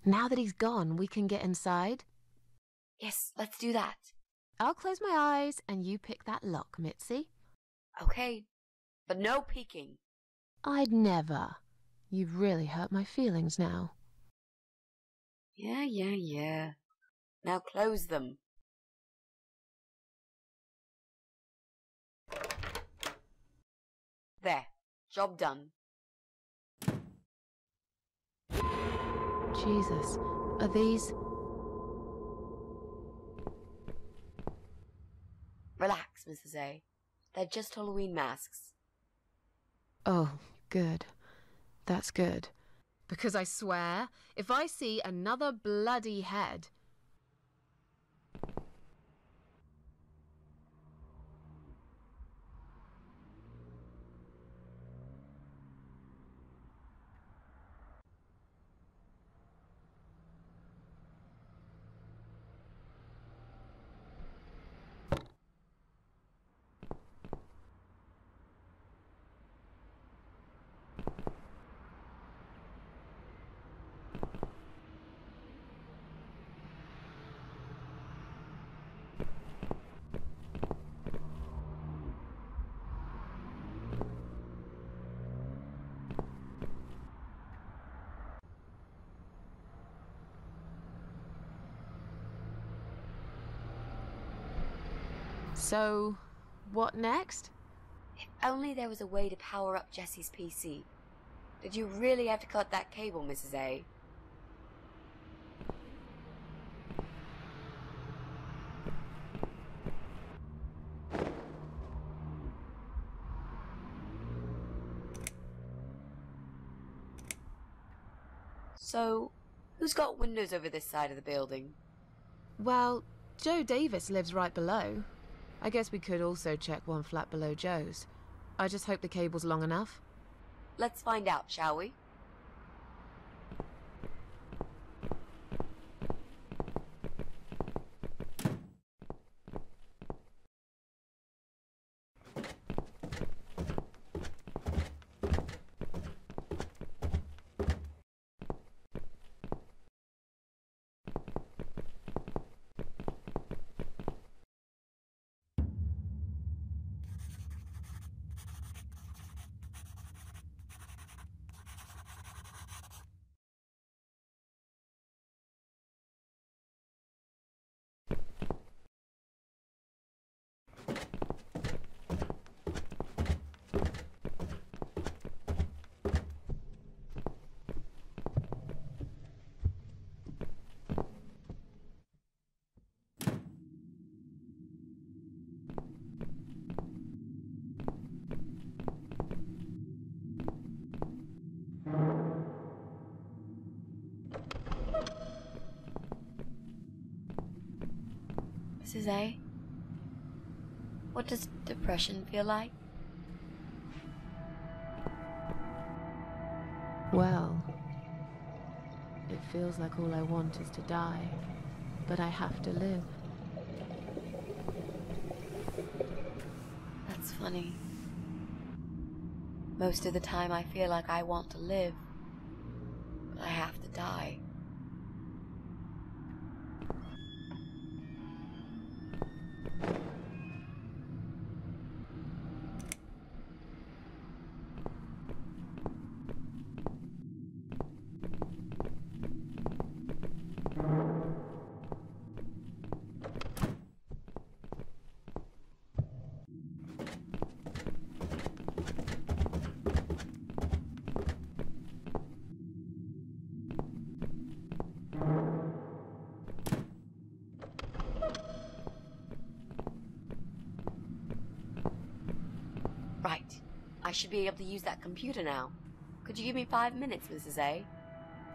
Now that he's gone, we can get inside. Yes, let's do that. I'll close my eyes and you pick that lock, Mitzi. Okay, but no peeking. I'd never. You've really hurt my feelings now. Yeah. Now close them. There, job done. Jesus, are these... Relax, Mrs. A. They're just Halloween masks. Oh, good. That's good. Because I swear, if I see another bloody head... So, what next? If only there was a way to power up Jesse's PC. Did you really have to cut that cable, Mrs. A? So, who's got windows over this side of the building? Well, Joe Davis lives right below. I guess we could also check one flat below Joe's. I just hope the cable's long enough. Let's find out, shall we? Mrs. A? What does depression feel like? Well, it feels like all I want is to die, but I have to live. That's funny. Most of the time I feel like I want to live, but I have to die. Right. I should be able to use that computer now. Could you give me 5 minutes, Mrs. A?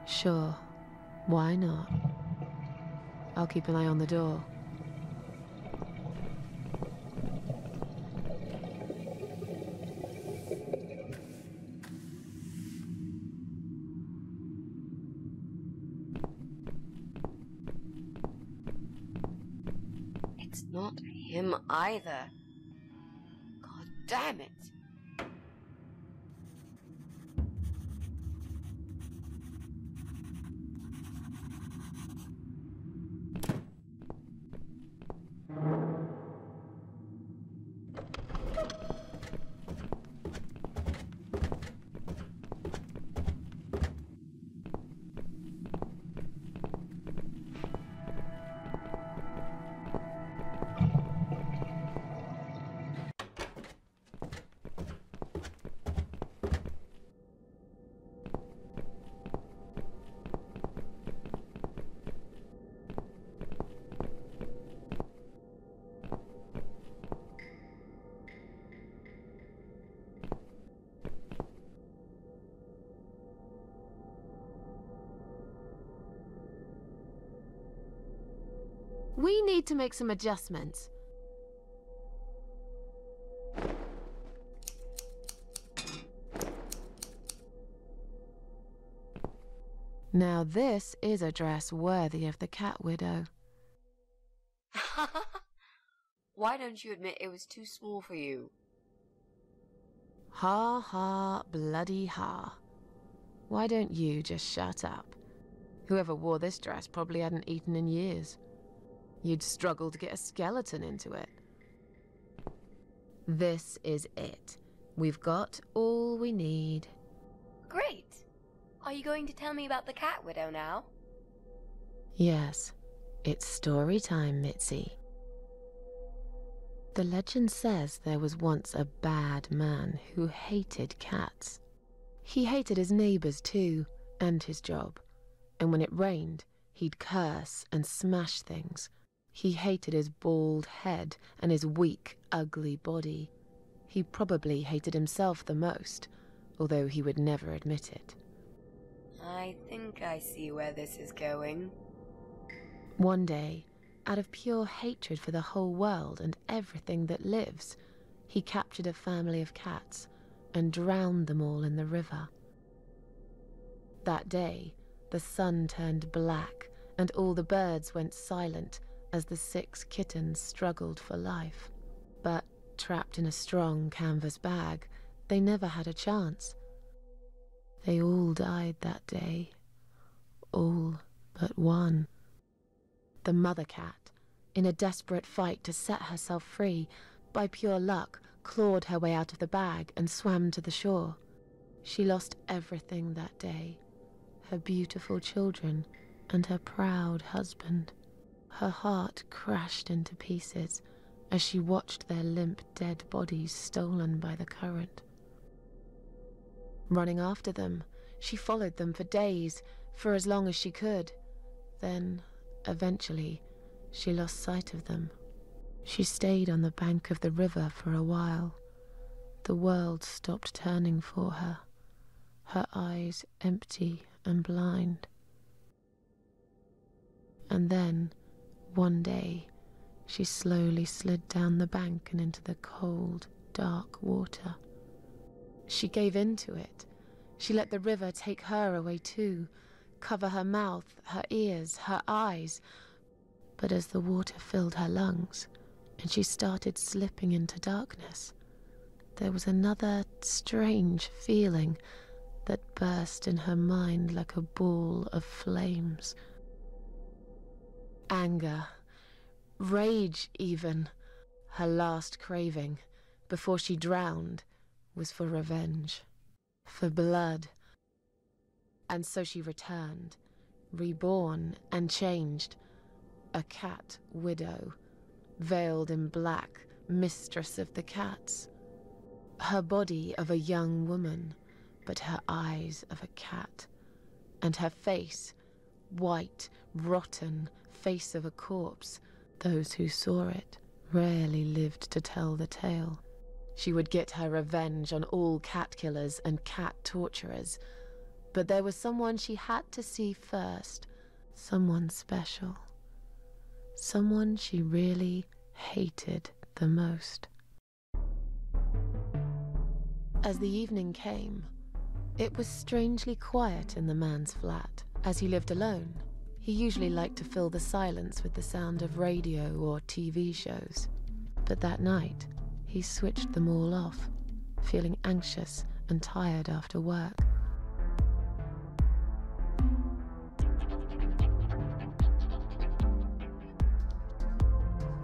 Sure. Why not? I'll keep an eye on the door. It's not him either. God damn it. We need to make some adjustments. Now this is a dress worthy of the cat widow. Why don't you admit it was too small for you? Ha ha, bloody ha. Why don't you just shut up? Whoever wore this dress probably hadn't eaten in years. You'd struggle to get a skeleton into it. This is it. We've got all we need. Great! Are you going to tell me about the cat widow now? Yes, it's story time, Mitzi. The legend says there was once a bad man who hated cats. He hated his neighbors too, and his job. And when it rained, he'd curse and smash things. He hated his bald head and his weak, ugly body. He probably hated himself the most, although he would never admit it. I think I see where this is going. One day, out of pure hatred for the whole world and everything that lives, he captured a family of cats and drowned them all in the river. That day, the sun turned black and all the birds went silent as the 6 kittens struggled for life. But trapped in a strong canvas bag, they never had a chance. They all died that day. All but one. The mother cat, in a desperate fight to set herself free, by pure luck, clawed her way out of the bag and swam to the shore. She lost everything that day, her beautiful children and her proud husband. Her heart crashed into pieces as she watched their limp, dead bodies stolen by the current. Running after them, she followed them for days, for as long as she could. Then, eventually, she lost sight of them. She stayed on the bank of the river for a while. The world stopped turning for her, her eyes empty and blind. And then, one day, she slowly slid down the bank and into the cold, dark water. She gave in to it. She let the river take her away too, cover her mouth, her ears, her eyes. But as the water filled her lungs, and she started slipping into darkness, there was another strange feeling that burst in her mind like a ball of flames. Anger, rage even. Her last craving, before she drowned, was for revenge, for blood. And so she returned, reborn and changed, a cat widow, veiled in black, mistress of the cats. Her body of a young woman, but her eyes of a cat, and her face, white, rotten, face of a corpse. Those who saw it rarely lived to tell the tale. She would get her revenge on all cat killers and cat torturers. But there was someone she had to see first, someone special, someone she really hated the most. As the evening came, it was strangely quiet in the man's flat. As he lived alone, he usually liked to fill the silence with the sound of radio or TV shows. But that night, he switched them all off, feeling anxious and tired after work.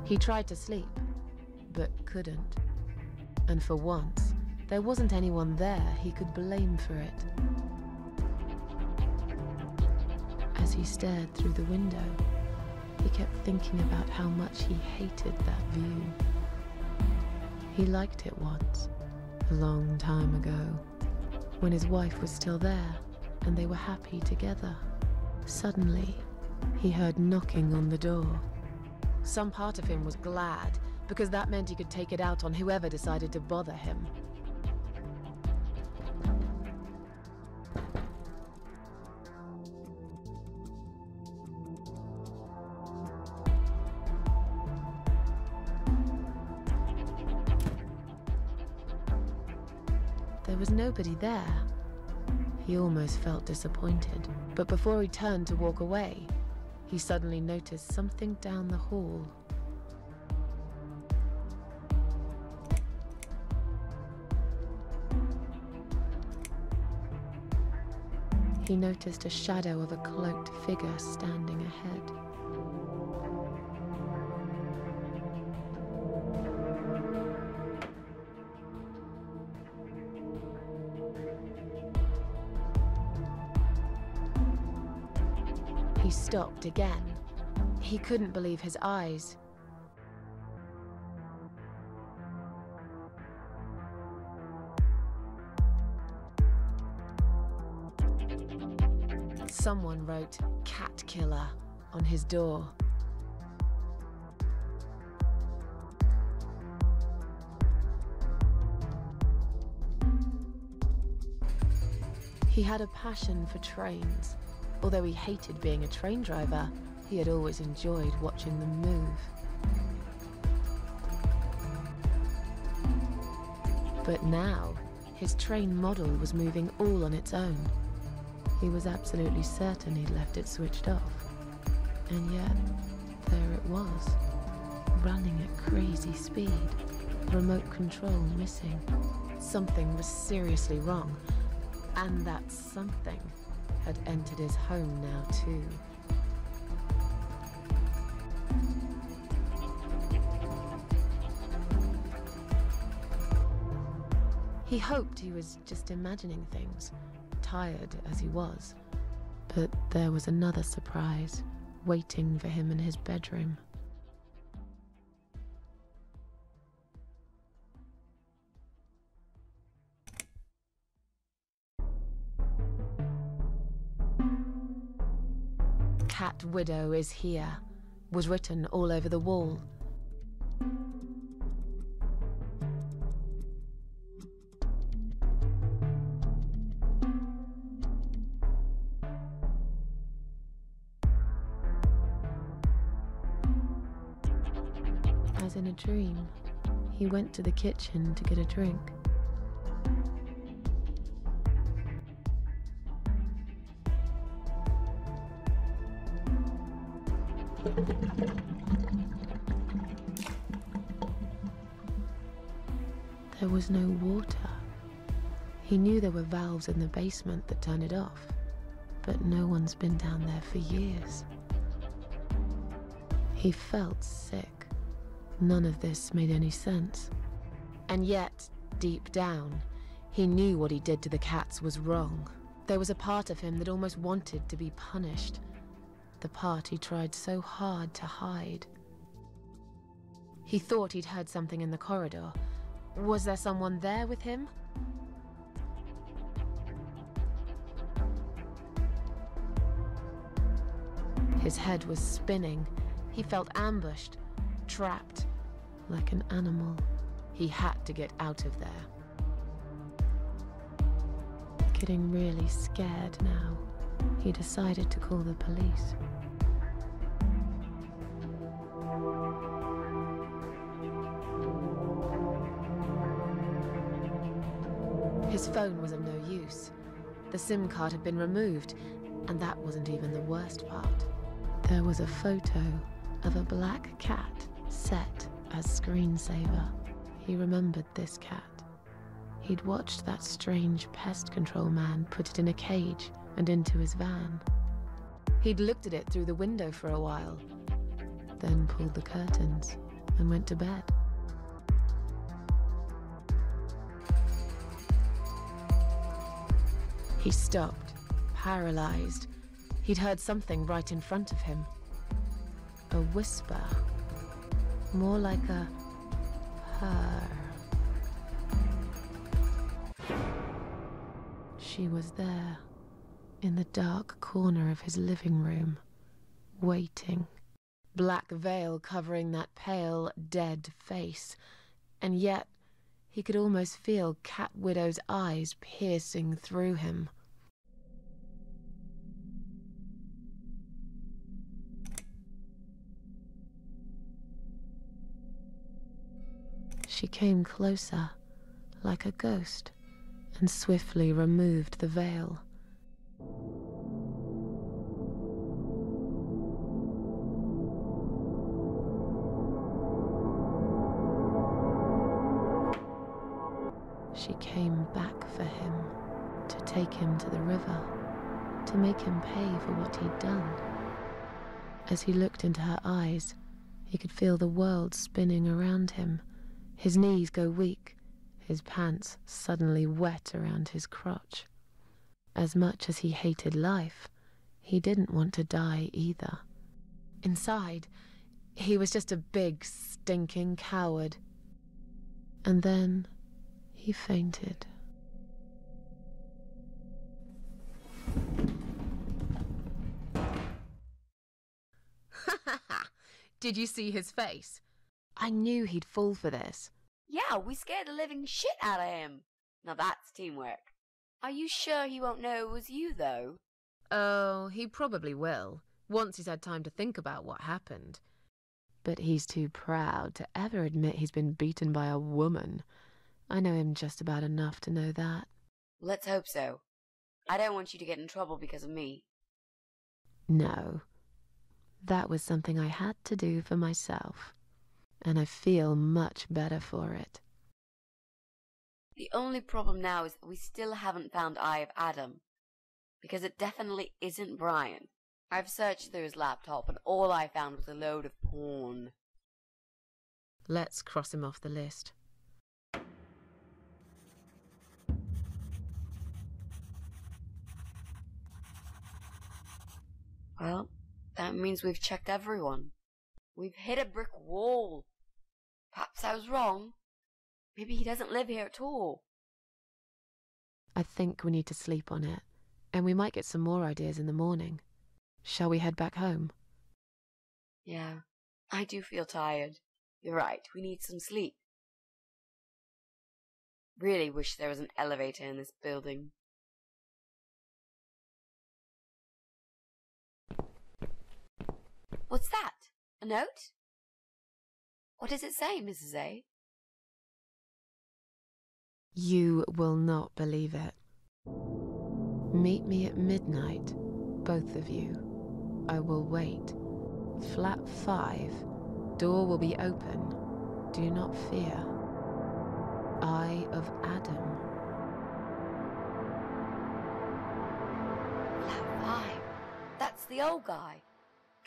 He tried to sleep, but couldn't. And for once, there wasn't anyone there he could blame for it. As he stared through the window, he kept thinking about how much he hated that view. He liked it once, a long time ago, when his wife was still there and they were happy together. Suddenly, he heard knocking on the door. Some part of him was glad, because that meant he could take it out on whoever decided to bother him. there was nobody there. He almost felt disappointed, but before he turned to walk away, he suddenly noticed something down the hall. He noticed a shadow of a cloaked figure standing ahead. He stopped again. He couldn't believe his eyes. Someone wrote "Cat Killer" on his door. He had a passion for trains. Although he hated being a train driver, he had always enjoyed watching them move. But now, his train model was moving all on its own. He was absolutely certain he'd left it switched off. And yet, there it was, running at crazy speed, remote control missing. Something was seriously wrong, and that something had entered his home now too. He hoped he was just imagining things, tired as he was. But there was another surprise waiting for him in his bedroom. "Cat Widow is here" was written all over the wall. As in a dream, he went to the kitchen to get a drink. There was no water. He knew there were valves in the basement that turned it off, but no one's been down there for years. He felt sick. None of this made any sense. And yet, deep down, he knew what he did to the cats was wrong. There was a part of him that almost wanted to be punished. The part he tried so hard to hide. He thought he'd heard something in the corridor. Was there someone there with him? His head was spinning. He felt ambushed, trapped, like an animal. He had to get out of there. Getting really scared now, he decided to call the police. His phone was of no use. The SIM card had been removed, and that wasn't even the worst part. There was a photo of a black cat set as screensaver. He remembered this cat. He'd watched that strange pest control man put it in a cage and into his van. He'd looked at it through the window for a while, then pulled the curtains and went to bed. He stopped, paralyzed. He'd heard something right in front of him. A whisper, more like a purr. She was there, in the dark corner of his living room, waiting. Black veil covering that pale, dead face, and yet he could almost feel Cat Widow's eyes piercing through him. She came closer, like a ghost, and swiftly removed the veil. She came back for him, to take him to the river, to make him pay for what he'd done. As he looked into her eyes, he could feel the world spinning around him, his knees go weak, his pants suddenly wet around his crotch. As much as he hated life, he didn't want to die either. Inside, he was just a big, stinking coward. And then he fainted. Did you see his face? I knew he'd fall for this. Yeah, we scared the living shit out of him. Now that's teamwork. Are you sure he won't know it was you, though? Oh, he probably will, once he's had time to think about what happened. But he's too proud to ever admit he's been beaten by a woman. I know him just about enough to know that. Let's hope so. I don't want you to get in trouble because of me. No. That was something I had to do for myself. And I feel much better for it. The only problem now is that we still haven't found Eye of Adam. Because it definitely isn't Brian. I've searched through his laptop and all I found was a load of porn. Let's cross him off the list. Well, that means we've checked everyone. We've hit a brick wall. Perhaps I was wrong. Maybe he doesn't live here at all. I think we need to sleep on it, and we might get some more ideas in the morning. Shall we head back home? Yeah, I do feel tired. You're right, we need some sleep. Really wish there was an elevator in this building. What's that? A note? What does it say, Mrs. A? You will not believe it. Meet me at midnight, both of you. I will wait. Flat 5. Door will be open. Do not fear. Eye of Adam. Flat 5? That's the old guy.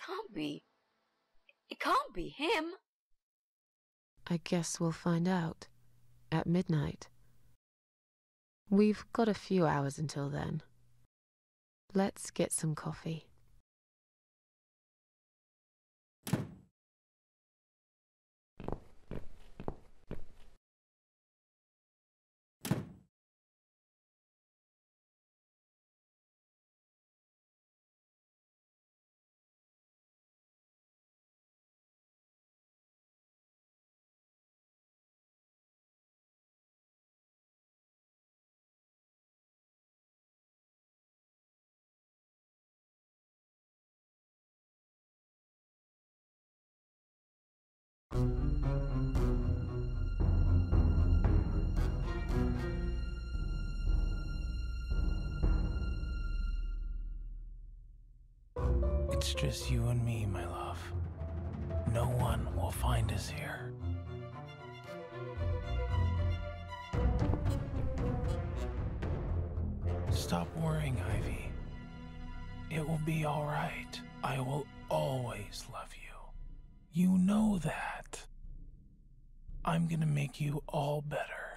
Can't be. It can't be him. I guess we'll find out. At midnight. We've got a few hours until then. Let's get some coffee. It's just you and me, my love. No one will find us here. Stop worrying, Ivy. It will be all right. I will always love you. You know that. I'm gonna make you all better.